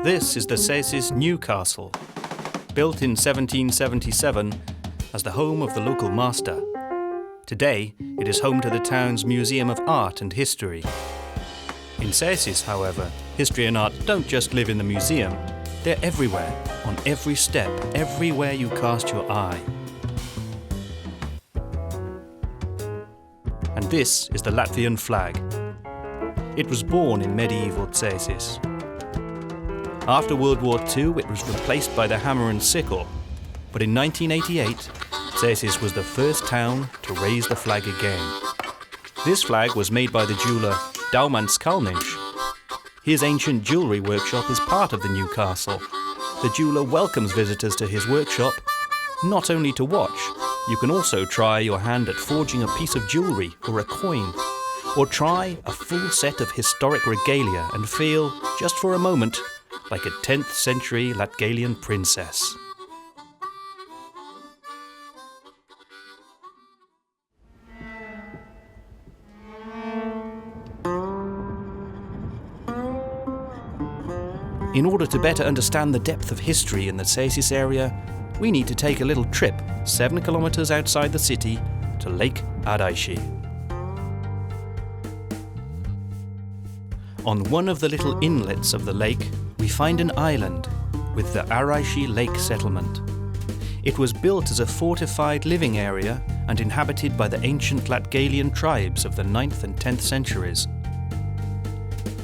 This is the Cesis new castle, built in 1777 as the home of the local master. Today, it is home to the town's Museum of Art and History. In Cesis, however, history and art don't just live in the museum, they're everywhere, on every step, everywhere you cast your eye. And this is the Latvian flag. It was born in medieval Cesis. After World War II, it was replaced by the hammer and sickle, but in 1988, Cesis was the first town to raise the flag again. This flag was made by the jeweller Daumans Kalniņš. His ancient jewellery workshop is part of the new castle. The jeweller welcomes visitors to his workshop, not only to watch. You can also try your hand at forging a piece of jewellery or a coin, or try a full set of historic regalia and feel, just for a moment, like a 10th century Latgalian princess. In order to better understand the depth of history in the Cesis area, we need to take a little trip 7 kilometers outside the city to Lake Ādaiši. On one of the little inlets of the lake, we find an island with the Ric Lake Settlement. It was built as a fortified living area and inhabited by the ancient Latgalian tribes of the 9th and 10th centuries.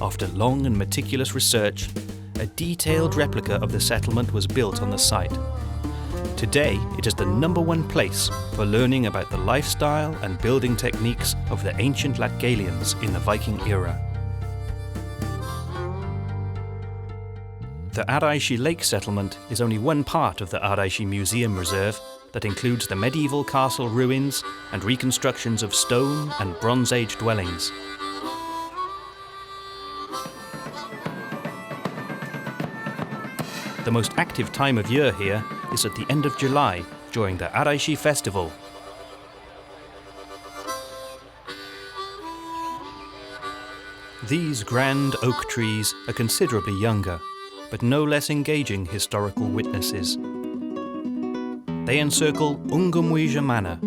After long and meticulous research, a detailed replica of the settlement was built on the site. Today, it is the #1 place for learning about the lifestyle and building techniques of the ancient Latgalians in the Viking era. The Ādaiši Lake Settlement is only one part of the Ādaiši Museum Reserve that includes the medieval castle ruins and reconstructions of stone and Bronze Age dwellings. The most active time of year here is at the end of July, during the Ādaiši festival. These grand oak trees are considerably younger, but no less engaging historical witnesses. They encircle Ungamūža Manor,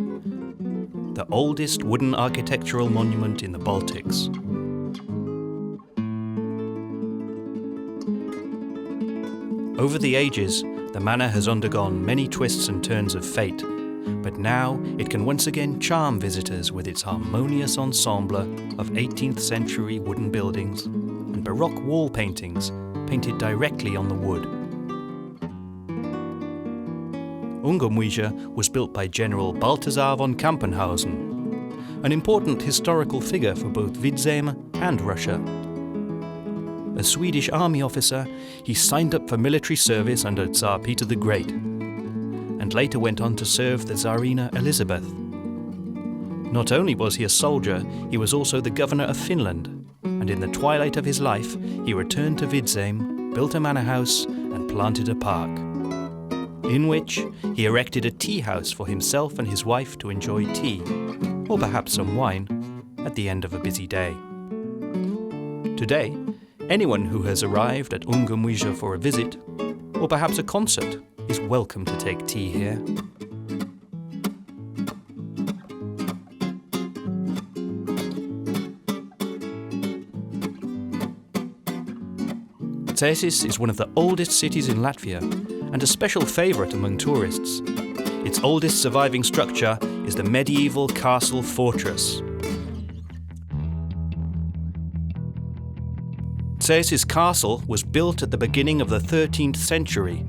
the oldest wooden architectural monument in the Baltics. Over the ages, the manor has undergone many twists and turns of fate, but now it can once again charm visitors with its harmonious ensemble of 18th century wooden buildings and Baroque wall paintings painted directly on the wood. Ungamūža was built by General Balthasar von Kampenhausen, an important historical figure for both Vidzeme and Russia. A Swedish army officer, he signed up for military service under Tsar Peter the Great, and later went on to serve the Tsarina Elizabeth. Not only was he a soldier, he was also the governor of Finland, and in the twilight of his life, he returned to Vidzeme, built a manor house, and planted a park, in which he erected a tea house for himself and his wife to enjoy tea, or perhaps some wine, at the end of a busy day. Today, anyone who has arrived at Ungamūža for a visit, or perhaps a concert, is welcome to take tea here. Cesis is one of the oldest cities in Latvia and a special favourite among tourists. Its oldest surviving structure is the medieval castle fortress. Cesis castle was built at the beginning of the 13th century.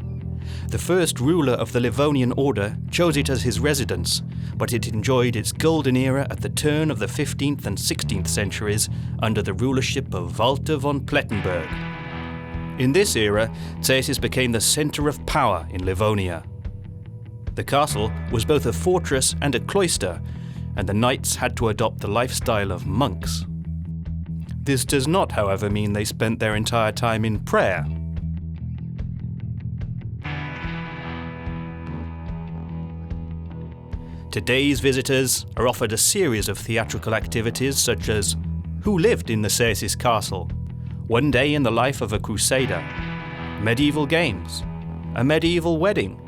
The first ruler of the Livonian order chose it as his residence, but it enjoyed its golden era at the turn of the 15th and 16th centuries under the rulership of Walter von Plettenberg. In this era, Cesis became the centre of power in Livonia. The castle was both a fortress and a cloister, and the knights had to adopt the lifestyle of monks. This does not, however, mean they spent their entire time in prayer. Today's visitors are offered a series of theatrical activities such as Who Lived in the Cesis Castle? One Day in the Life of a Crusader, medieval games, a medieval wedding,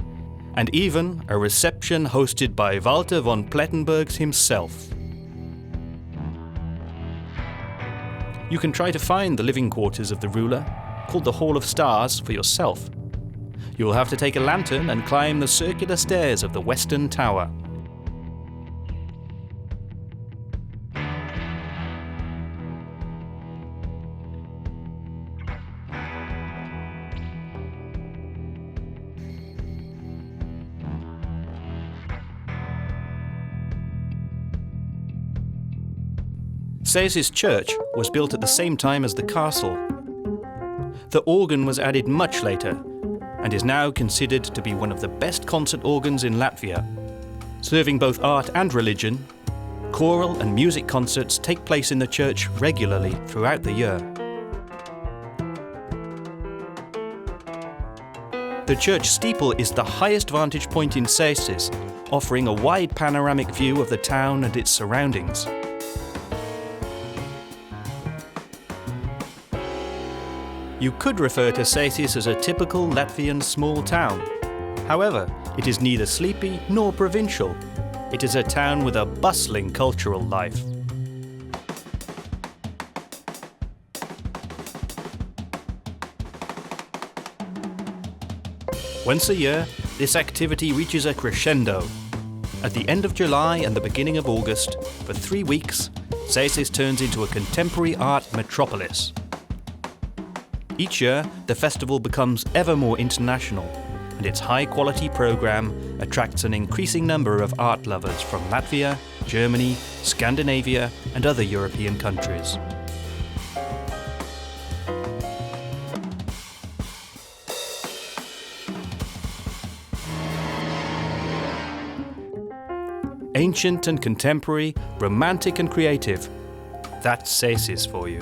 and even a reception hosted by Walter von Plettenbergs himself. You can try to find the living quarters of the ruler, called the Hall of Stars, for yourself. You will have to take a lantern and climb the circular stairs of the Western Tower. Cesis Church was built at the same time as the castle. The organ was added much later and is now considered to be one of the best concert organs in Latvia. Serving both art and religion, choral and music concerts take place in the church regularly throughout the year. The church steeple is the highest vantage point in Cesis, offering a wide panoramic view of the town and its surroundings. You could refer to Cesis as a typical Latvian small town. However, it is neither sleepy nor provincial. It is a town with a bustling cultural life. Once a year, this activity reaches a crescendo. At the end of July and the beginning of August, for 3 weeks, Cesis turns into a contemporary art metropolis. Each year, the festival becomes ever more international, and its high-quality program attracts an increasing number of art lovers from Latvia, Germany, Scandinavia, and other European countries. Ancient and contemporary, romantic and creative, that's Cesis for you.